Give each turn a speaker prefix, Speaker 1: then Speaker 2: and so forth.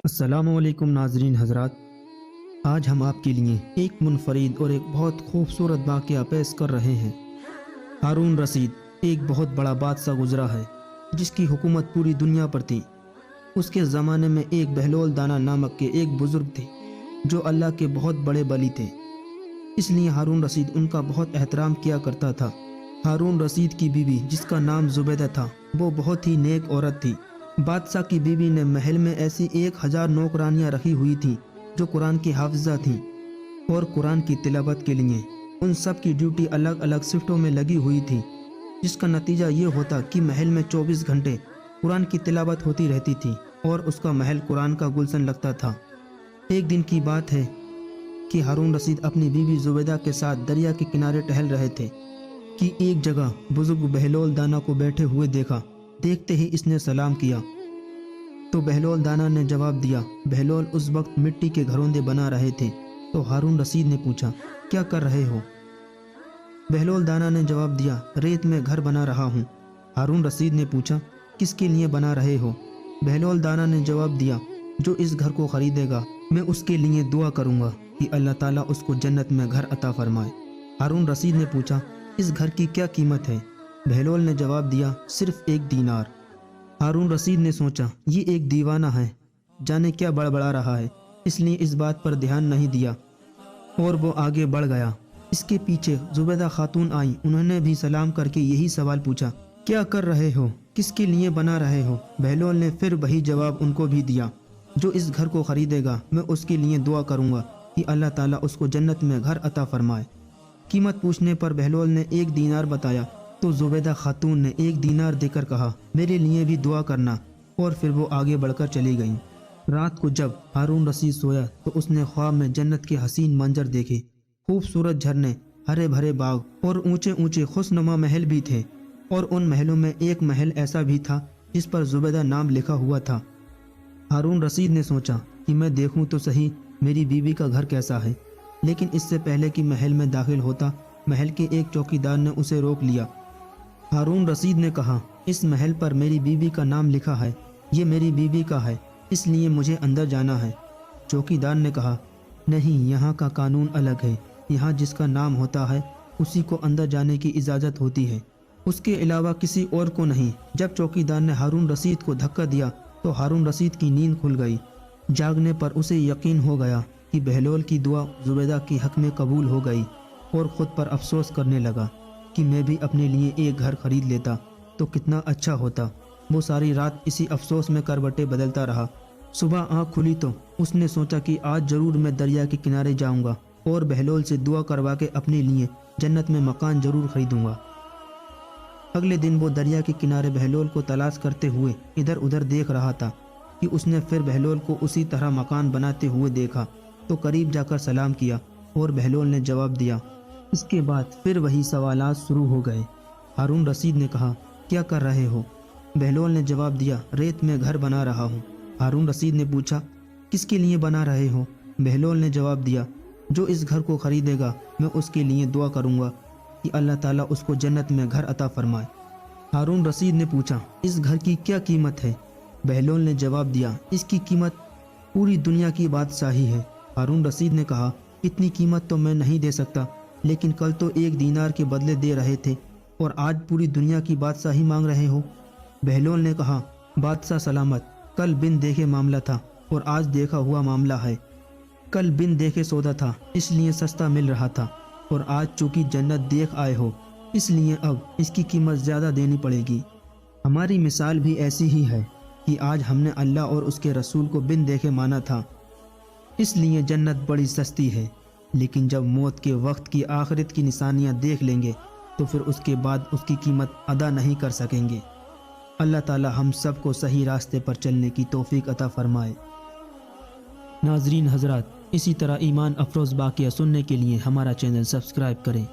Speaker 1: السلام علیکم ناظرین حضرات، آج ہم آپ کے لیے ایک منفرد اور ایک بہت خوبصورت واقعہ پیش کر رہے ہیں۔ ہارون رشید ایک بہت بڑا بادشاہ گزرا ہے جس کی حکومت پوری دنیا پر تھی۔ اس کے زمانے میں ایک بہلول دانا نامک کے ایک بزرگ تھے جو اللہ کے بہت بڑے ولی تھے، اس لیے ہارون رشید ان کا بہت احترام کیا کرتا تھا۔ ہارون رشید کی بیوی جس کا نام زبیدہ تھا وہ بہت ہی نیک عورت تھی۔ بادشاہ کی بیوی نے محل میں ایسی 1000 نوکرانیاں رکھی ہوئی تھیں جو قرآن کی حافظہ تھیں اور قرآن کی تلاوت کے لیے ان سب کی ڈیوٹی الگ الگ شفٹوں میں لگی ہوئی تھی، جس کا نتیجہ یہ ہوتا کہ محل میں 24 گھنٹے قرآن کی تلاوت ہوتی رہتی تھی اور اس کا محل قرآن کا گلشن لگتا تھا۔ ایک دن کی بات ہے کہ ہارون رشید اپنی بیوی زبیدہ کے ساتھ دریا کے کنارے ٹہل رہے تھے کہ ایک جگہ بزرگ بہلول دانا کو بیٹھے ہوئے دیکھا۔ دیکھتے ہی اس نے سلام کیا تو بہلول دانا نے جواب دیا۔ بہلول اس وقت مٹی کے گھروندے بنا رہے تھے تو ہارون رشید نے پوچھا، کیا کر رہے ہو؟ بہلول دانا نے جواب دیا، ریت میں گھر بنا رہا ہوں۔ ہارون رشید نے پوچھا، کس کے لیے بنا رہے ہو؟ بہلول دانا نے جواب دیا، جو اس گھر کو خریدے گا میں اس کے لیے دعا کروں گا کہ اللہ تعالیٰ اس کو جنت میں گھر عطا فرمائے۔ ہارون رشید نے پوچھا، اس گھر کی کیا قیمت ہے؟ بہلول نے جواب دیا، صرف 1 دینار۔ ہارون رشید نے سوچا، یہ ایک دیوانہ ہے، جانے کیا بڑبڑا رہا ہے، اس لیے اس بات پر دھیان نہیں دیا اور وہ آگے بڑھ گیا۔ اس کے پیچھے زبیدہ خاتون آئیں، انہوں نے بھی سلام کر کے یہی سوال پوچھا، کیا کر رہے ہو؟ کس کے لیے بنا رہے ہو؟ بہلول نے پھر وہی جواب ان کو بھی دیا، جو اس گھر کو خریدے گا میں اس کے لیے دعا کروں گا کہ اللہ تعالیٰ اس کو جنت میں گھر عطا فرمائے۔ قیمت پوچھنے پر بہلول نے 1 دینار بتایا تو زبیدہ خاتون نے 1 دینار دے کر کہا، میرے لیے بھی دعا کرنا، اور پھر وہ آگے بڑھ کر چلی گئیں۔ رات کو جب ہارون رشید سویا تو اس نے خواب میں جنت کے حسین منظر دیکھے۔ خوبصورت جھرنے، ہرے بھرے باغ اور اونچے اونچے خوشنما محل بھی تھے، اور ان محلوں میں ایک محل ایسا بھی تھا جس پر زبیدہ نام لکھا ہوا تھا۔ ہارون رشید نے سوچا کہ میں دیکھوں تو صحیح میری بیوی کا گھر کیسا ہے، لیکن اس سے پہلے کہ محل میں داخل ہوتا محل کے ایک چوکیدار نے اسے روک لیا۔ ہارون رشید نے کہا، اس محل پر میری بیوی کا نام لکھا ہے، یہ میری بیوی کا ہے، اس لیے مجھے اندر جانا ہے۔ چوکیدار نے کہا، نہیں، یہاں کا قانون الگ ہے، یہاں جس کا نام ہوتا ہے اسی کو اندر جانے کی اجازت ہوتی ہے، اس کے علاوہ کسی اور کو نہیں۔ جب چوکیدار نے ہارون رشید کو دھکا دیا تو ہارون رشید کی نیند کھل گئی۔ جاگنے پر اسے یقین ہو گیا کہ بہلول کی دعا زبیدہ کے حق میں قبول ہو گئی، اور خود پر افسوس کرنے لگا کہ میں بھی اپنے لیے ایک گھر خرید لیتا تو کتنا اچھا ہوتا۔ وہ ساری رات اسی افسوس میں کروٹیں بدلتا رہا۔ صبح آنکھ کھلی تو اس نے سوچا کہ آج ضرور میں دریا کے کنارے جاؤں گا اور بہلول سے دعا کروا کے اپنے لیے جنت میں مکان ضرور خریدوں گا۔ اگلے دن وہ دریا کے کنارے بہلول کو تلاش کرتے ہوئے ادھر ادھر دیکھ رہا تھا کہ اس نے پھر بہلول کو اسی طرح مکان بناتے ہوئے دیکھا تو قریب جا کر سلام کیا اور بہلول نے جواب دیا۔ اس کے بعد پھر وہی سوالات شروع ہو گئے۔ ہارون رشید نے کہا، کیا کر رہے ہو؟ بہلول نے جواب دیا، ریت میں گھر بنا رہا ہوں۔ ہارون رشید نے پوچھا، کس کے لیے بنا رہے ہو؟ بہلول نے جواب دیا، جو اس گھر کو خریدے گا میں اس کے لیے دعا کروں گا کہ اللہ تعالیٰ اس کو جنت میں گھر عطا فرمائے۔ ہارون رشید نے پوچھا، اس گھر کی کیا قیمت ہے؟ بہلول نے جواب دیا، اس کی قیمت پوری دنیا کی بادشاہی ہے۔ ہارون رشید نے کہا، اتنی قیمت تو میں نہیں دے سکتا، لیکن کل تو 1 دینار کے بدلے دے رہے تھے اور آج پوری دنیا کی بادشاہی مانگ رہے ہو۔ بہلول نے کہا، بادشاہ سلامت، کل بن دیکھے معاملہ تھا اور آج دیکھا ہوا معاملہ ہے۔ کل بن دیکھے سودا تھا اس لیے سستا مل رہا تھا، اور آج چونکہ جنت دیکھ آئے ہو اس لیے اب اس کی قیمت زیادہ دینی پڑے گی۔ ہماری مثال بھی ایسی ہی ہے کہ آج ہم نے اللہ اور اس کے رسول کو بن دیکھے مانا تھا، اس لیے جنت بڑی سستی ہے، لیکن جب موت کے وقت کی آخرت کی نشانیاں دیکھ لیں گے تو پھر اس کے بعد اس کی قیمت ادا نہیں کر سکیں گے۔ اللہ تعالی ہم سب کو صحیح راستے پر چلنے کی توفیق عطا فرمائے۔ ناظرین حضرات، اسی طرح ایمان افروز واقعہ سننے کے لیے ہمارا چینل سبسکرائب کریں۔